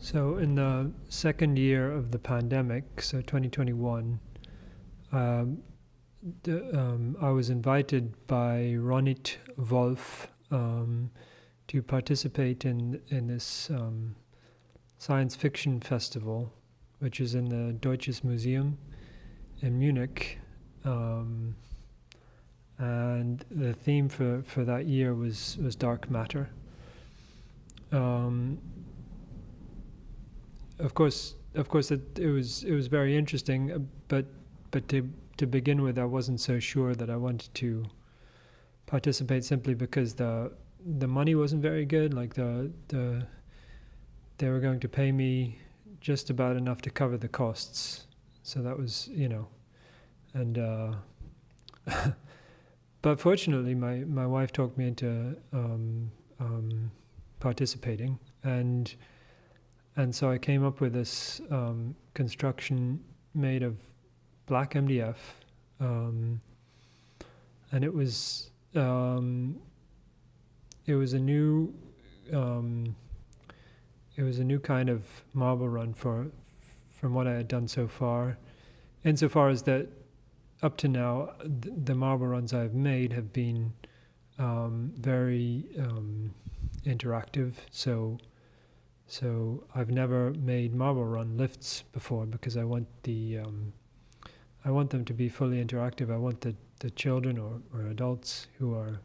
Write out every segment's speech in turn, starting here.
So in the second year of the pandemic, so 2021, um, I was invited by Ronit Wolf to participate in this science fiction festival, which is in the Deutsches Museum in Munich. Um, and the theme for that year was dark matter. Um, of course, it was very interesting, but to begin with, I wasn't so sure that I wanted to participate simply because the money wasn't very good. Like they were going to pay me just about enough to cover the costs, so that was and but fortunately, my wife talked me into participating, and so I came up with this construction made of black MDF, and it was a new kind of marble run from what I had done so far, insofar as that up to now the marble runs I've made have been very interactive. So I've never made marble run lifts before because I want them to be fully interactive. I want the children or adults who are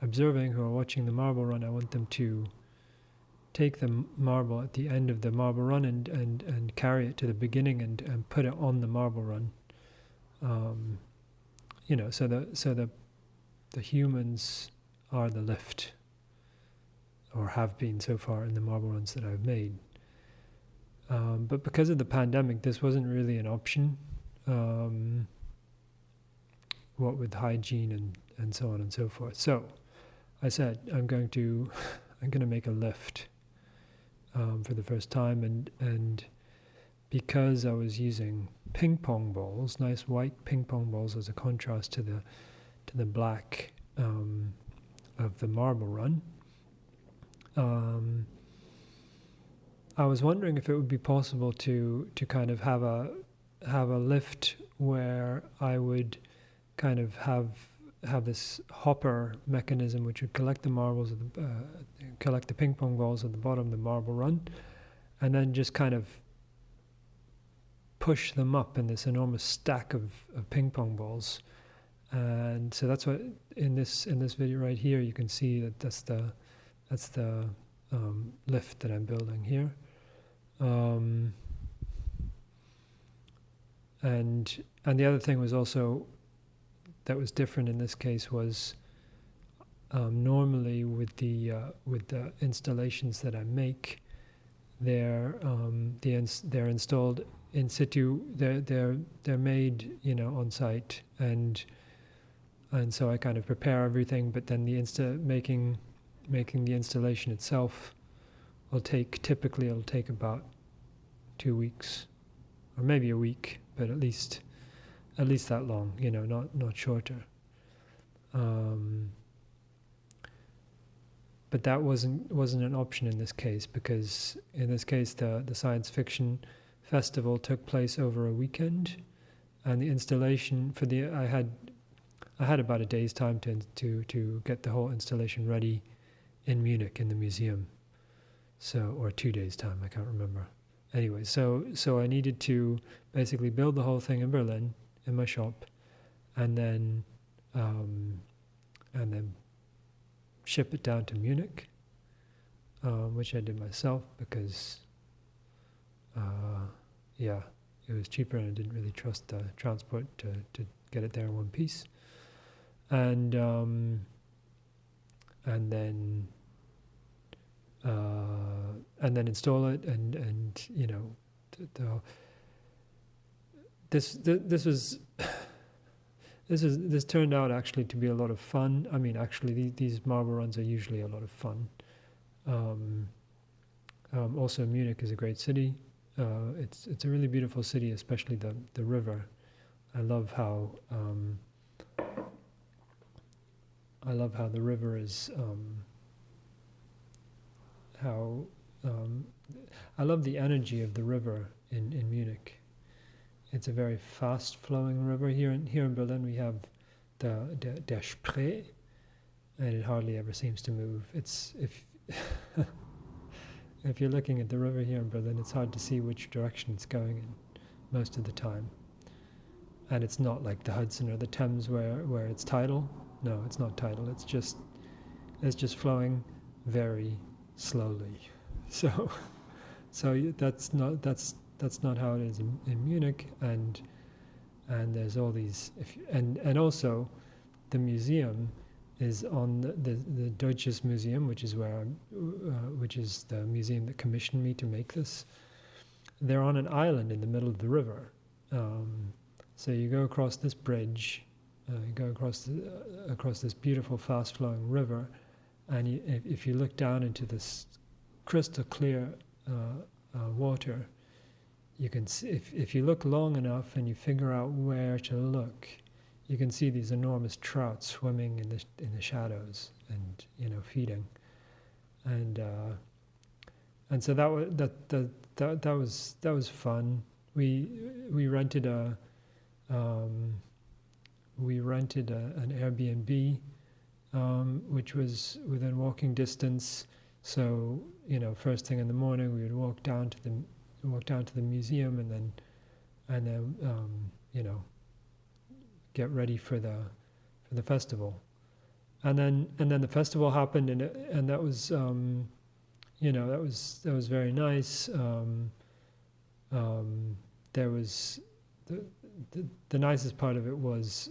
observing, who are watching the marble run, I want them to take the marble at the end of the marble run and carry it to the beginning and put it on the marble run. So the humans are the lift, or have been so far in the marble runs that I've made. But because of the pandemic, this wasn't really an option. What with hygiene and so on and so forth. So I said I'm going to make a lift for the first time, and because I was using ping pong balls, nice white ping pong balls, as a contrast to the black of the marble run. I was wondering if it would be possible to kind of have a lift where I would kind of have this hopper mechanism which would collect the marbles collect the ping pong balls at the bottom of the marble run, and then just kind of push them up in this enormous stack of ping pong balls. And so that's what in this video right here you can see that's the lift that I'm building here. And the other thing was also that was different in this case was normally with the installations that I make, they're installed in situ. They're made on site, and so I kind of prepare everything. But then making the installation itself typically it'll take about 2 weeks, or maybe a week, but at least that long, not shorter. But that wasn't an option in this case, because in this case the science fiction festival took place over a weekend, and the installation I had about a day's time to get the whole installation ready in Munich in the museum. So, or 2 days time, I can't remember. Anyway, so I needed to basically build the whole thing in Berlin in my shop, and then ship it down to Munich, which I did myself because it was cheaper, and I didn't really trust the transport to get it there in one piece, and then install it, and this turned out actually to be a lot of fun. I mean, actually, these marble runs are usually a lot of fun. Also, Munich is a great city. It's a really beautiful city, especially the river. I love how the river is how I love the energy of the river in Munich. It's a very fast-flowing river. Here in Berlin, we have der Spree, and it hardly ever seems to move. It's if you're looking at the river here in Berlin, it's hard to see which direction it's going in most of the time. And it's not like the Hudson or the Thames where it's tidal. No, it's not tidal. It's just flowing very slowly. So that's not how it is in Munich. And there's all these and also the museum is on the Deutsches Museum, which is which is the museum that commissioned me to make this. They're on an island in the middle of the river. So you go across this bridge, you go across this beautiful, fast-flowing river, and if you look down into this crystal clear water, you can see, if you look long enough and you figure out where to look, you can see these enormous trout swimming in the shadows and feeding, and so that was fun. We rented an Airbnb, which was within walking distance. So first thing in the morning we would walk down to the museum, and then get ready for the festival, and then the festival happened, and that was that was very nice. There was the nicest part of it was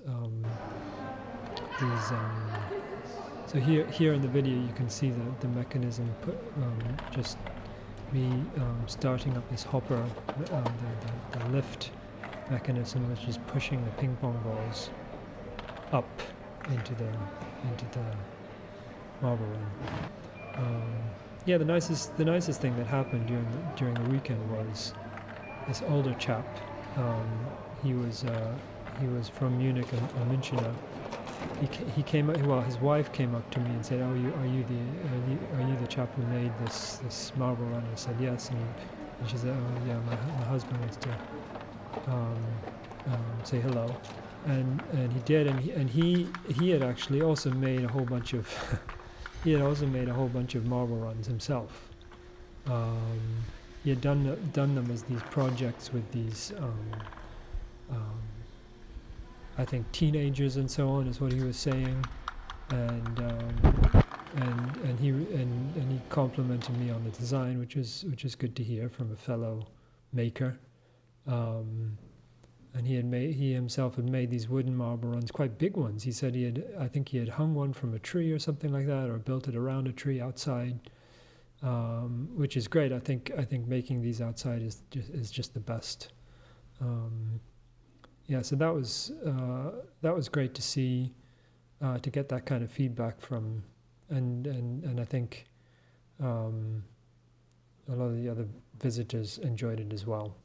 these. So here in the video you can see the mechanism, just me starting up this hopper, the lift mechanism, which is pushing the ping pong balls up into the marble room. The nicest thing that happened during the weekend was this older chap. He was from Munich, a Münchener. He came up. Well, his wife came up to me and said, "Oh, are you the chap who made this marble run?" I said, "Yes." And she said, "Oh, yeah, my husband wants to say hello," and he did, and he had actually also made a whole bunch of marble runs himself. He had done them as these projects with these I think teenagers and so on, is what he was saying, and he complimented me on the design, which is good to hear from a fellow maker. And he himself had made these wooden marble runs, quite big ones. He said I think he had hung one from a tree or something like that, or built it around a tree outside, which is great. I think making these outside is just the best. So that was great to see, to get that kind of feedback from, and I think a lot of the other visitors enjoyed it as well.